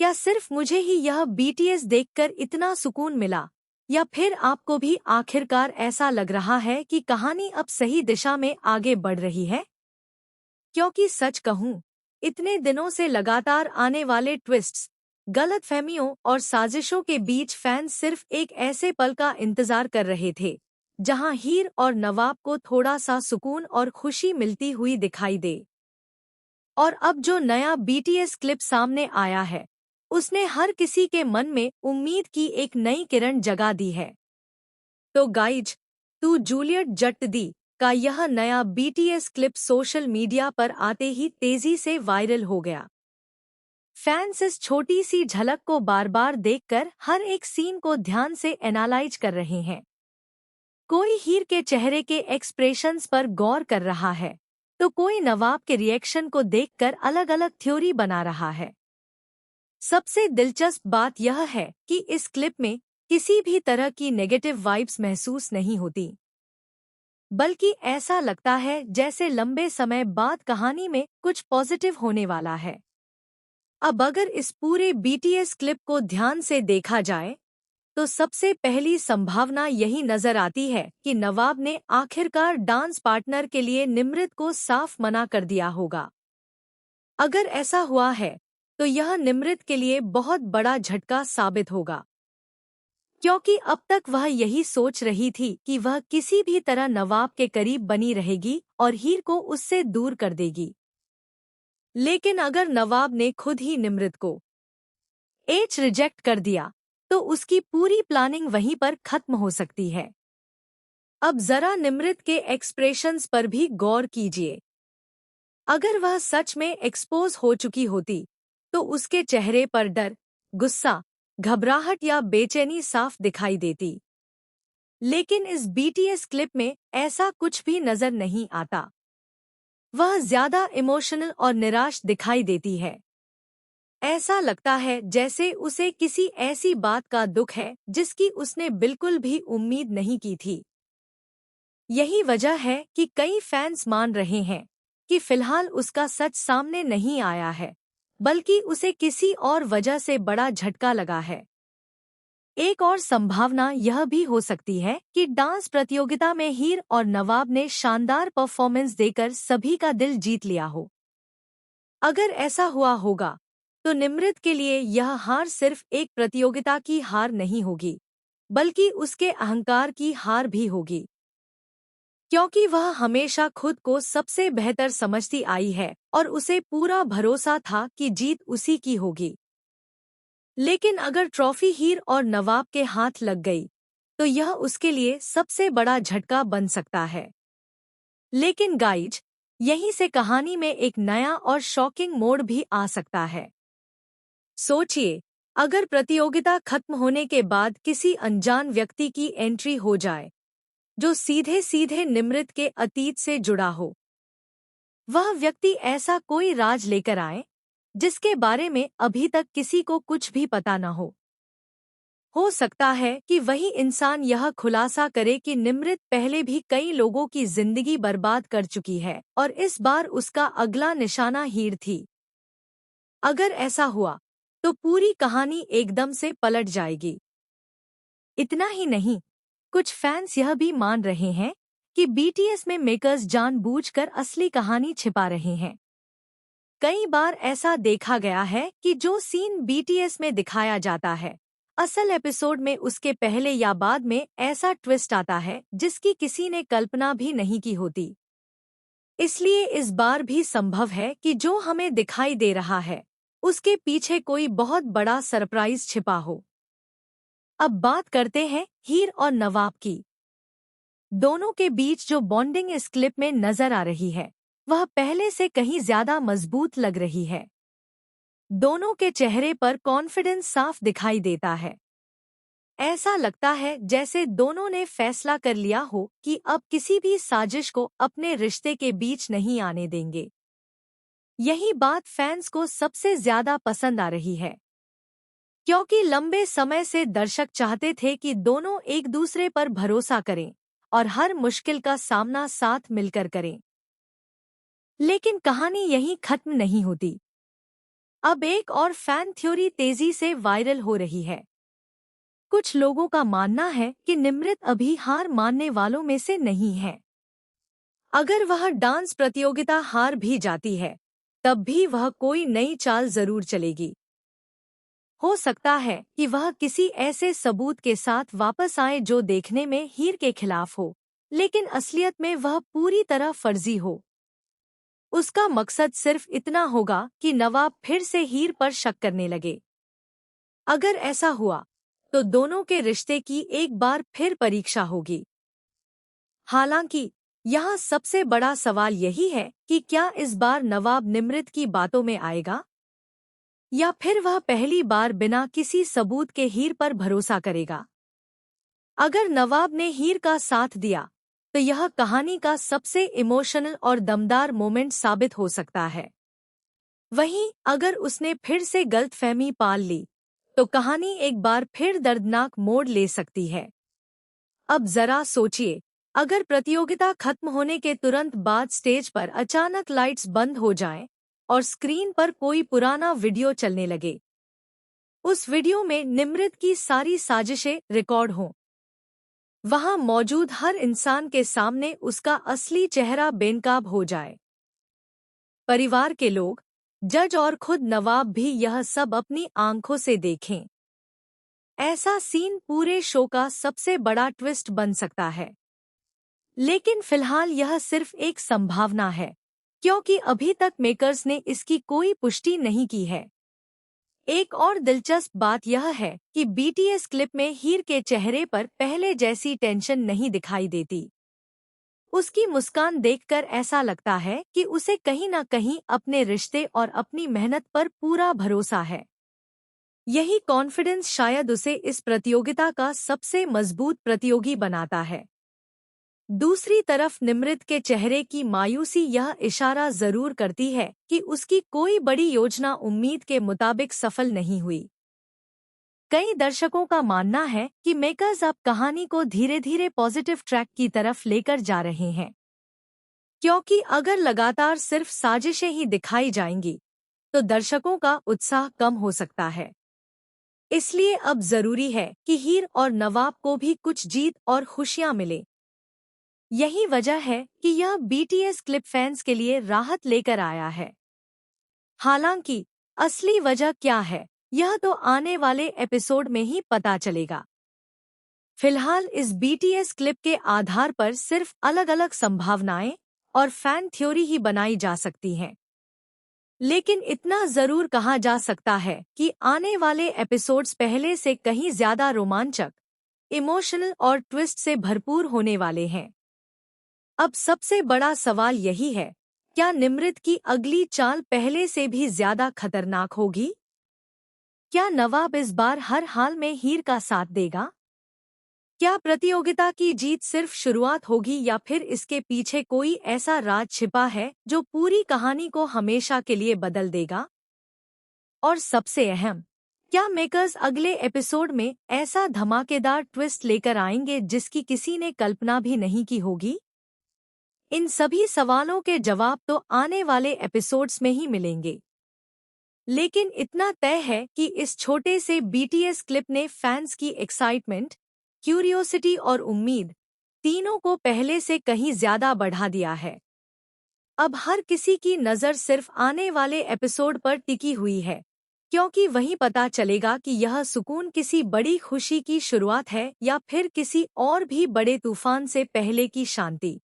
क्या सिर्फ मुझे ही यह बीटीएस देखकर इतना सुकून मिला, या फिर आपको भी आखिरकार ऐसा लग रहा है कि कहानी अब सही दिशा में आगे बढ़ रही है? क्योंकि सच कहूँ, इतने दिनों से लगातार आने वाले ट्विस्ट्स, गलतफहमियों और साजिशों के बीच फैंस सिर्फ एक ऐसे पल का इंतजार कर रहे थे, जहां हीर और नवाब को थोड़ा सा सुकून और खुशी मिलती हुई दिखाई दे। और अब जो नया बीटीएस क्लिप सामने आया है, उसने हर किसी के मन में उम्मीद की एक नई किरण जगा दी है। तो गाइज, तू जूलियट जट दी का यह नया बीटीएस क्लिप सोशल मीडिया पर आते ही तेजी से वायरल हो गया। फैंस इस छोटी सी झलक को बार बार देखकर हर एक सीन को ध्यान से एनालाइज कर रहे हैं। कोई हीर के चेहरे के एक्सप्रेशंस पर गौर कर रहा है, तो कोई नवाब के रिएक्शन को देखकर अलग अलग थ्योरी बना रहा है। सबसे दिलचस्प बात यह है कि इस क्लिप में किसी भी तरह की नेगेटिव वाइब्स महसूस नहीं होती, बल्कि ऐसा लगता है जैसे लंबे समय बाद कहानी में कुछ पॉजिटिव होने वाला है। अब अगर इस पूरे बीटीएस क्लिप को ध्यान से देखा जाए, तो सबसे पहली संभावना यही नजर आती है कि नवाब ने आखिरकार डांस पार्टनर के लिए निमृत को साफ मना कर दिया होगा। अगर ऐसा हुआ है, तो यह निमृत के लिए बहुत बड़ा झटका साबित होगा, क्योंकि अब तक वह यही सोच रही थी कि वह किसी भी तरह नवाब के करीब बनी रहेगी और हीर को उससे दूर कर देगी। लेकिन अगर नवाब ने खुद ही निमृत को रिजेक्ट कर दिया, तो उसकी पूरी प्लानिंग वहीं पर खत्म हो सकती है। अब जरा निमृत के एक्सप्रेशंस पर भी गौर कीजिए। अगर वह सच में एक्सपोज हो चुकी होती, तो उसके चेहरे पर डर, गुस्सा, घबराहट या बेचैनी साफ दिखाई देती। लेकिन इस बीटीएस क्लिप में ऐसा कुछ भी नजर नहीं आता। वह ज्यादा इमोशनल और निराश दिखाई देती है। ऐसा लगता है जैसे उसे किसी ऐसी बात का दुख है जिसकी उसने बिल्कुल भी उम्मीद नहीं की थी। यही वजह है कि कई फैंस मान रहे हैं कि फिलहाल उसका सच सामने नहीं आया है, बल्कि उसे किसी और वजह से बड़ा झटका लगा है। एक और संभावना यह भी हो सकती है कि डांस प्रतियोगिता में हीर और नवाब ने शानदार परफॉर्मेंस देकर सभी का दिल जीत लिया हो। अगर ऐसा हुआ होगा, तो निमृत के लिए यह हार सिर्फ एक प्रतियोगिता की हार नहीं होगी, बल्कि उसके अहंकार की हार भी होगी, क्योंकि वह हमेशा खुद को सबसे बेहतर समझती आई है और उसे पूरा भरोसा था कि जीत उसी की होगी। लेकिन अगर ट्रॉफी हीर और नवाब के हाथ लग गई, तो यह उसके लिए सबसे बड़ा झटका बन सकता है। लेकिन गाइज, यहीं से कहानी में एक नया और शॉकिंग मोड़ भी आ सकता है। सोचिए, अगर प्रतियोगिता खत्म होने के बाद किसी अनजान व्यक्ति की एंट्री हो जाए, जो सीधे सीधे निमृत के अतीत से जुड़ा हो। वह व्यक्ति ऐसा कोई राज लेकर आए जिसके बारे में अभी तक किसी को कुछ भी पता न हो सकता है कि वही इंसान यह खुलासा करे कि निमृत पहले भी कई लोगों की जिंदगी बर्बाद कर चुकी है और इस बार उसका अगला निशाना हीर थी। अगर ऐसा हुआ, तो पूरी कहानी एकदम से पलट जाएगी। इतना ही नहीं, कुछ फैंस यह भी मान रहे हैं कि बीटीएस में मेकर्स जानबूझकर असली कहानी छिपा रहे हैं। कई बार ऐसा देखा गया है कि जो सीन बीटीएस में दिखाया जाता है, असल एपिसोड में उसके पहले या बाद में ऐसा ट्विस्ट आता है जिसकी किसी ने कल्पना भी नहीं की होती। इसलिए इस बार भी संभव है कि जो हमें दिखाई दे रहा है, उसके पीछे कोई बहुत बड़ा सरप्राइज छिपा हो। अब बात करते हैं हीर और नवाब की। दोनों के बीच जो बॉन्डिंग इस क्लिप में नजर आ रही है, वह पहले से कहीं ज्यादा मजबूत लग रही है। दोनों के चेहरे पर कॉन्फिडेंस साफ दिखाई देता है। ऐसा लगता है जैसे दोनों ने फैसला कर लिया हो कि अब किसी भी साजिश को अपने रिश्ते के बीच नहीं आने देंगे। यही बात फैंस को सबसे ज्यादा पसंद आ रही है, क्योंकि लंबे समय से दर्शक चाहते थे कि दोनों एक दूसरे पर भरोसा करें और हर मुश्किल का सामना साथ मिलकर करें। लेकिन कहानी यहीं खत्म नहीं होती। अब एक और फैन थ्योरी तेजी से वायरल हो रही है। कुछ लोगों का मानना है कि निमृत अभी हार मानने वालों में से नहीं है। अगर वह डांस प्रतियोगिता हार भी जाती है, तब भी वह कोई नई चाल जरूर चलेगी। हो सकता है कि वह किसी ऐसे सबूत के साथ वापस आए जो देखने में हीर के खिलाफ हो, लेकिन असलियत में वह पूरी तरह फर्जी हो। उसका मकसद सिर्फ इतना होगा कि नवाब फिर से हीर पर शक करने लगे। अगर ऐसा हुआ, तो दोनों के रिश्ते की एक बार फिर परीक्षा होगी। हालांकि यहाँ सबसे बड़ा सवाल यही है कि क्या इस बार नवाब निमृत की बातों में आएगा, या फिर वह पहली बार बिना किसी सबूत के हीर पर भरोसा करेगा। अगर नवाब ने हीर का साथ दिया, तो यह कहानी का सबसे इमोशनल और दमदार मोमेंट साबित हो सकता है। वहीं अगर उसने फिर से गलतफहमी पाल ली, तो कहानी एक बार फिर दर्दनाक मोड़ ले सकती है। अब जरा सोचिए, अगर प्रतियोगिता खत्म होने के तुरंत बाद स्टेज पर अचानक लाइट्स बंद हो जाएं और स्क्रीन पर कोई पुराना वीडियो चलने लगे। उस वीडियो में निमृत की सारी साजिशें रिकॉर्ड हों। वहां मौजूद हर इंसान के सामने उसका असली चेहरा बेनकाब हो जाए। परिवार के लोग, जज और खुद नवाब भी यह सब अपनी आंखों से देखें। ऐसा सीन पूरे शो का सबसे बड़ा ट्विस्ट बन सकता है। लेकिन फिलहाल यह सिर्फ एक संभावना है, क्योंकि अभी तक मेकर्स ने इसकी कोई पुष्टि नहीं की है। एक और दिलचस्प बात यह है कि बीटीएस क्लिप में हीर के चेहरे पर पहले जैसी टेंशन नहीं दिखाई देती। उसकी मुस्कान देखकर ऐसा लगता है कि उसे कहीं न कहीं अपने रिश्ते और अपनी मेहनत पर पूरा भरोसा है। यही कॉन्फिडेंस शायद उसे इस प्रतियोगिता का सबसे मजबूत प्रतियोगी बनाता है। दूसरी तरफ निमृत के चेहरे की मायूसी यह इशारा जरूर करती है कि उसकी कोई बड़ी योजना उम्मीद के मुताबिक सफल नहीं हुई। कई दर्शकों का मानना है कि मेकर्स अब कहानी को धीरे धीरे पॉजिटिव ट्रैक की तरफ लेकर जा रहे हैं, क्योंकि अगर लगातार सिर्फ साजिशें ही दिखाई जाएंगी, तो दर्शकों का उत्साह कम हो सकता है। इसलिए अब जरूरी है कि हीर और नवाब को भी कुछ जीत और खुशियां मिले। यही वजह है कि यह बीटीएस क्लिप फैंस के लिए राहत लेकर आया है। हालांकि असली वजह क्या है, यह तो आने वाले एपिसोड में ही पता चलेगा। फिलहाल इस बीटीएस क्लिप के आधार पर सिर्फ अलग-अलग संभावनाएं और फैन थ्योरी ही बनाई जा सकती हैं। लेकिन इतना जरूर कहा जा सकता है कि आने वाले एपिसोड्स पहले से कहीं ज्यादा रोमांचक, इमोशनल और ट्विस्ट से भरपूर होने वाले हैं। अब सबसे बड़ा सवाल यही है, क्या निमृत की अगली चाल पहले से भी ज्यादा खतरनाक होगी? क्या नवाब इस बार हर हाल में हीर का साथ देगा? क्या प्रतियोगिता की जीत सिर्फ शुरुआत होगी, या फिर इसके पीछे कोई ऐसा राज छिपा है जो पूरी कहानी को हमेशा के लिए बदल देगा? और सबसे अहम, क्या मेकर्स अगले एपिसोड में ऐसा धमाकेदार ट्विस्ट लेकर आएंगे जिसकी किसी ने कल्पना भी नहीं की होगी? इन सभी सवालों के जवाब तो आने वाले एपिसोड्स में ही मिलेंगे। लेकिन इतना तय है कि इस छोटे से बीटीएस क्लिप ने फैंस की एक्साइटमेंट, क्यूरियोसिटी और उम्मीद तीनों को पहले से कहीं ज्यादा बढ़ा दिया है। अब हर किसी की नज़र सिर्फ आने वाले एपिसोड पर टिकी हुई है, क्योंकि वहीं पता चलेगा कि यह सुकून किसी बड़ी खुशी की शुरुआत है या फिर किसी और भी बड़े तूफान से पहले की शांति।